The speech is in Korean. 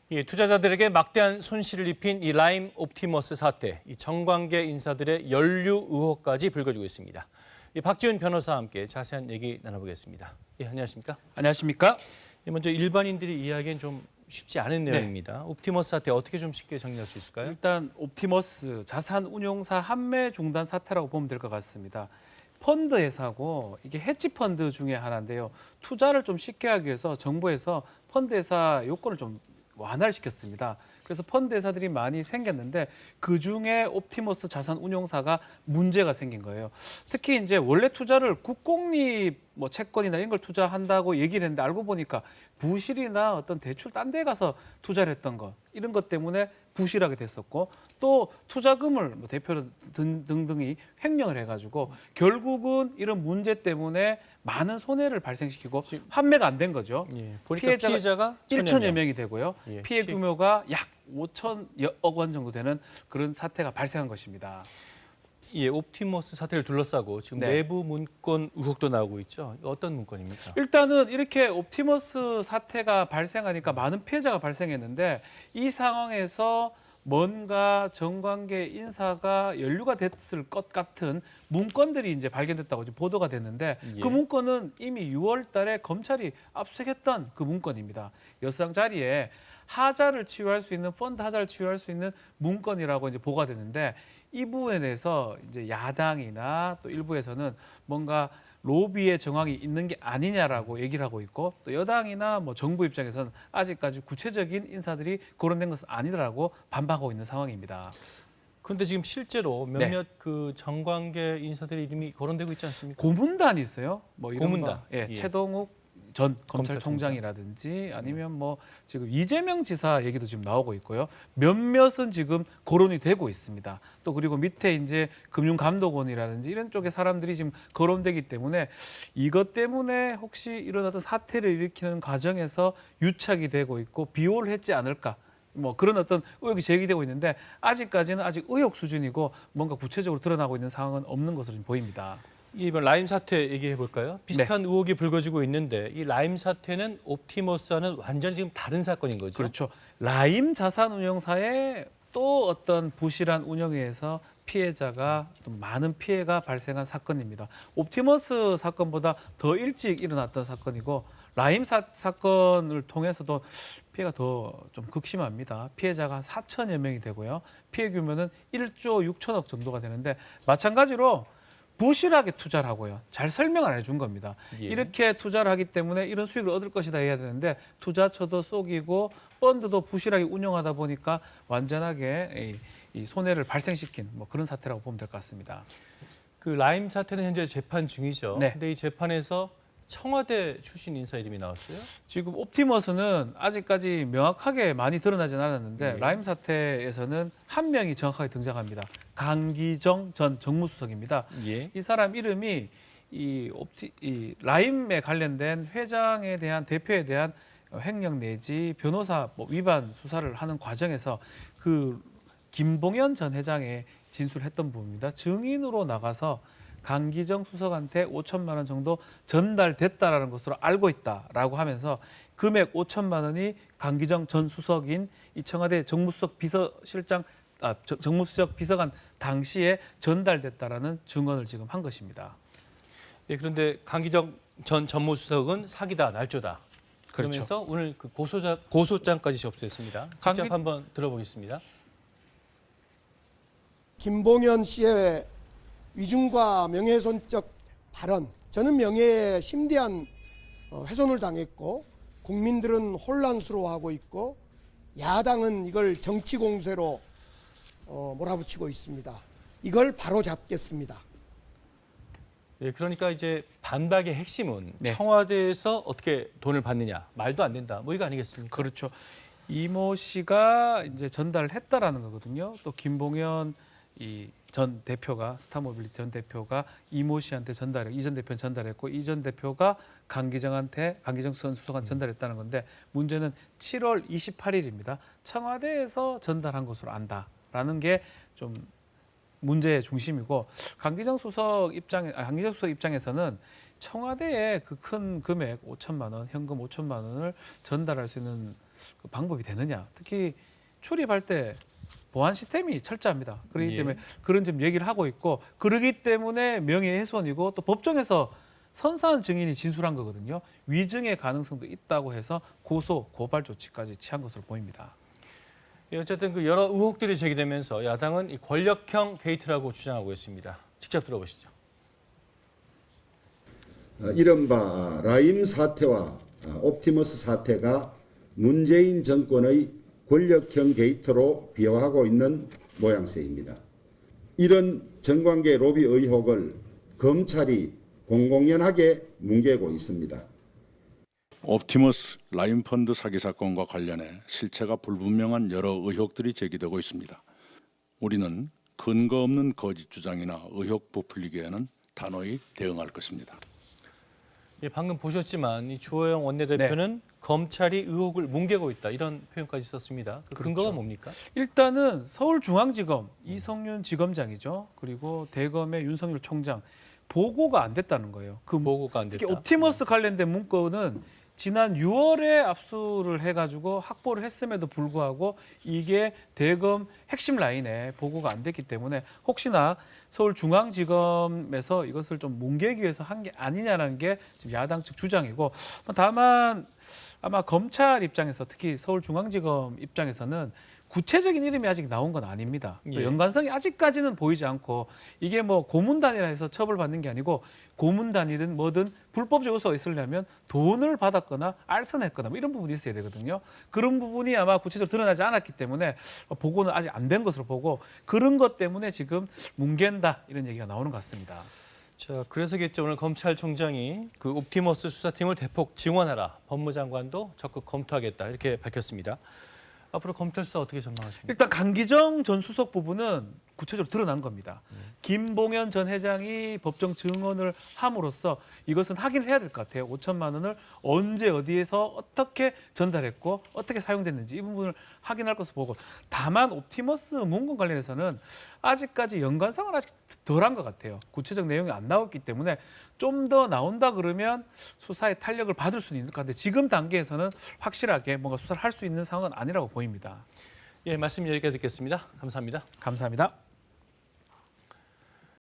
이 투자자들에게 막대한 손실을 입힌 이 라임 옵티머스 사태, 이 정관계 인사들의 연루 의혹까지 불거지고 있습니다. 이 박지훈 변호사와 함께 자세한 얘기 나눠보겠습니다. 예, 안녕하십니까? 안녕하십니까? 먼저 일반인들이 이해하기엔 좀 쉽지 않은 내용입니다. 옵티머스 사태 어떻게 좀 쉽게 정리할 수 있을까요? 일단 옵티머스 자산운용사 한매 중단 사태라고 보면 될 것 같습니다. 펀드 회사고 이게 헤지 펀드 중에 하나인데요. 투자를 좀 쉽게 하기 위해서 정부에서 펀드 회사 요건을 좀 완화를 시켰습니다. 그래서 펀드 회사들이 많이 생겼는데 그중에 옵티머스 자산운용사가 문제가 생긴 거예요. 특히 이제 원래 투자를 국공립 뭐 채권이나 이런 걸 투자한다고 얘기를 했는데 알고 보니까 부실이나 어떤 대출 딴 데 가서 투자를 했던 것 이런 것 때문에 부실하게 됐었고 또 투자금을 뭐 대표로 등등이 횡령을 해가지고 결국은 이런 문제 때문에 많은 손해를 발생시키고 판매가 안 된 거죠. 예, 보니까 피해자가 1천여 명이 되고요. 예, 피해 규모가 약 5천여억 원 정도 되는 그런 사태가 발생한 것입니다. 예, 옵티머스 사태를 둘러싸고 지금 네. 내부 문건 의혹도 나오고 있죠. 어떤 문건입니까? 일단은 이렇게 옵티머스 사태가 발생하니까 많은 피해자가 발생했는데 이 상황에서 뭔가 정관계 인사가 연루가 됐을 것 같은 문건들이 이제 발견됐다고 지금 보도가 됐는데 예. 그 문건은 이미 6월 달에 검찰이 압수했던 그 문건입니다. 여성 자리에 하자를 치유할 수 있는 펀드 하자를 치유할 수 있는 문건이라고 이제 보고가 됐는데 이 부분에 대해서 이제 야당이나 또 일부에서는 뭔가 로비의 정황이 있는 게 아니냐라고 얘기를 하고 있고 또 여당이나 뭐 정부 입장에서는 아직까지 구체적인 인사들이 거론된 것은 아니라고 반박하고 있는 상황입니다. 그런데 지금 실제로 네. 몇몇 그 정관계 인사들의 이름이 거론되고 있지 않습니까? 고문단이 있어요. 뭐 이런 고문단. 거. 예, 예. 최동욱 전 검찰총장이라든지 아니면 뭐 지금 이재명 지사 얘기도 지금 나오고 있고요. 몇몇은 지금 거론이 되고 있습니다. 또 그리고 밑에 이제 금융감독원이라든지 이런 쪽에 사람들이 지금 거론되기 때문에 이것 때문에 혹시 이런 어떤 사태를 일으키는 과정에서 유착이 되고 있고 비호를 했지 않을까? 뭐 그런 어떤 의혹이 제기되고 있는데 아직까지는 아직 의혹 수준이고 뭔가 구체적으로 드러나고 있는 상황은 없는 것으로 지금 보입니다. 이번 라임 사태 얘기해 볼까요? 비슷한 의혹이 불거지고 있는데 이 라임 사태는 옵티머스와는 완전히 지금 다른 사건인 거죠. 그렇죠. 라임 자산운용사의 또 어떤 부실한 운영에 의해서 피해자가 또 많은 피해가 발생한 사건입니다. 옵티머스 사건보다 더 일찍 일어났던 사건이고 라임 사건을 통해서도 피해가 더 좀 극심합니다. 피해자가 한 4천여 명이 되고요. 피해 규모는 1조 6천억 정도가 되는데 마찬가지로 부실하게 투자를 하고요. 잘 설명을 안 해준 겁니다. 예. 이렇게 투자를 하기 때문에 이런 수익을 얻을 것이다 해야 되는데 투자처도 속이고 펀드도 부실하게 운영하다 보니까 완전하게 이 손해를 발생시킨 뭐 그런 사태라고 보면 될 것 같습니다. 그 라임 사태는 현재 재판 중이죠. 네. 근데 이 재판에서 청와대 출신 인사 이름이 나왔어요? 지금 옵티머스는 아직까지 명확하게 많이 드러나진 않았는데 네. 라임 사태에서는 한 명이 정확하게 등장합니다. 강기정 전 정무수석입니다. 예. 이 사람 이름이 이 라임에 관련된 회장에 대한 대표에 대한 횡령 내지 변호사 뭐 위반 수사를 하는 과정에서 그 김봉현 전 회장의 진술했던 부분입니다. 증인으로 나가서 강기정 수석한테 5천만 원 정도 전달됐다라는 것으로 알고 있다라고 하면서 금액 5천만 원이 강기정 전 수석인 이 청와대 정무수석 정무수석 비서관 당시에 전달됐다라는 증언을 지금 한 것입니다. 예, 그런데 강기정 전 전무수석은 사기다, 날조다. 그러면서 오늘 그 고소장까지 접수했습니다. 직접 한번 들어보겠습니다. 김봉현 씨의 위증과 명예훼손적 발언, 저는 명예에 심대한 훼손을 당했고 국민들은 혼란스러워하고 있고 야당은 이걸 정치 공세로 몰아붙이고 있습니다. 이걸 바로잡겠습니다. 예, 그러니까 이제 반박의 핵심은 네. 청와대에서 어떻게 돈을 받느냐, 말도 안 된다, 뭐 이거 아니겠습니까? 그렇죠. 이모 씨가 이제 전달을 했다라는 거거든요. 또 김봉현 이 전 대표가 스타모빌리티 전 대표가 이모 씨한테 이 전 대표는 전달했고 이 전 대표가 강기정 수석한테 전달했다는 건데 문제는 7월 28일입니다. 청와대에서 전달한 것으로 안다라는 게 좀 문제의 중심이고 강기정 수석 입장에서는 청와대에 그 큰 금액 5천만 원, 현금 5천만 원을 전달할 수 있는 그 방법이 되느냐. 특히 출입할 때 보안 시스템이 철저합니다. 그렇기 예. 때문에 그런 점 얘기를 하고 있고 그러기 때문에 명예훼손이고 또 법정에서 선사한 증인이 진술한 거거든요. 위증의 가능성도 있다고 해서 고소, 고발 조치까지 취한 것으로 보입니다. 예, 어쨌든 그 여러 의혹들이 제기되면서 야당은 이 권력형 게이트라고 주장하고 있습니다. 직접 들어보시죠. 이른바 라임 사태와 옵티머스 사태가 문재인 정권의 권력형 게이트로 비화하고 있는 모양새입니다. 이런 정관계 로비 의혹을 검찰이 공공연하게 뭉개고 있습니다. 옵티머스 라임펀드 사기 사건과 관련해 실체가 불분명한 여러 의혹들이 제기되고 있습니다. 우리는 근거 없는 거짓 주장이나 의혹 부풀리기에는 단호히 대응할 것입니다. 예, 방금 보셨지만 이 주호영 원내대표는 검찰이 의혹을 뭉개고 있다 이런 표현까지 썼습니다. 그 근거가 뭡니까? 일단은 서울중앙지검 이성윤 지검장이죠. 그리고 대검의 윤석열 총장 보고가 안 됐다는 거예요. 그 보고가 안 됐다. 특히 옵티머스 관련된 문건은 지난 6월에 압수를 해가지고 확보를 했음에도 불구하고 이게 대검 핵심 라인에 보고가 안 됐기 때문에 혹시나 서울중앙지검에서 이것을 좀 뭉개기 위해서 한 게 아니냐는 게 지금 야당 측 주장이고 다만 아마 검찰 입장에서 특히 서울중앙지검 입장에서는 구체적인 이름이 아직 나온 건 아닙니다. 또 예. 연관성이 아직까지는 보이지 않고 이게 뭐 고문단이라 해서 처벌받는 게 아니고 고문단이든 뭐든 불법적 요소가 있으려면 돈을 받았거나 알선했거나 뭐 이런 부분이 있어야 되거든요. 그런 부분이 아마 구체적으로 드러나지 않았기 때문에 보고는 아직 안 된 것으로 보고 그런 것 때문에 지금 뭉갠다 이런 얘기가 나오는 것 같습니다. 자, 그래서겠죠. 오늘 검찰총장이 그 옵티머스 수사팀을 대폭 증원하라. 법무장관도 적극 검토하겠다 이렇게 밝혔습니다. 앞으로 검찰 수사 어떻게 전망하십니까? 일단 강기정 전 수석 부분은 구체적으로 드러난 겁니다. 김봉현 전 회장이 법정 증언을 함으로써 이것은 확인을 해야 될 것 같아요. 5천만 원을 언제 어디에서 어떻게 전달했고 어떻게 사용됐는지 이 부분을 확인할 것으로 보고 다만 옵티머스 문건 관련해서는 아직까지 연관성은 아직 덜한 것 같아요. 구체적 내용이 안 나왔기 때문에 좀 더 나온다 그러면 수사의 탄력을 받을 수는 있을 것 같은데 지금 단계에서는 확실하게 뭔가 수사를 할 수 있는 상황은 아니라고 보입니다. 예, 말씀 여기까지 듣겠습니다. 감사합니다. 감사합니다.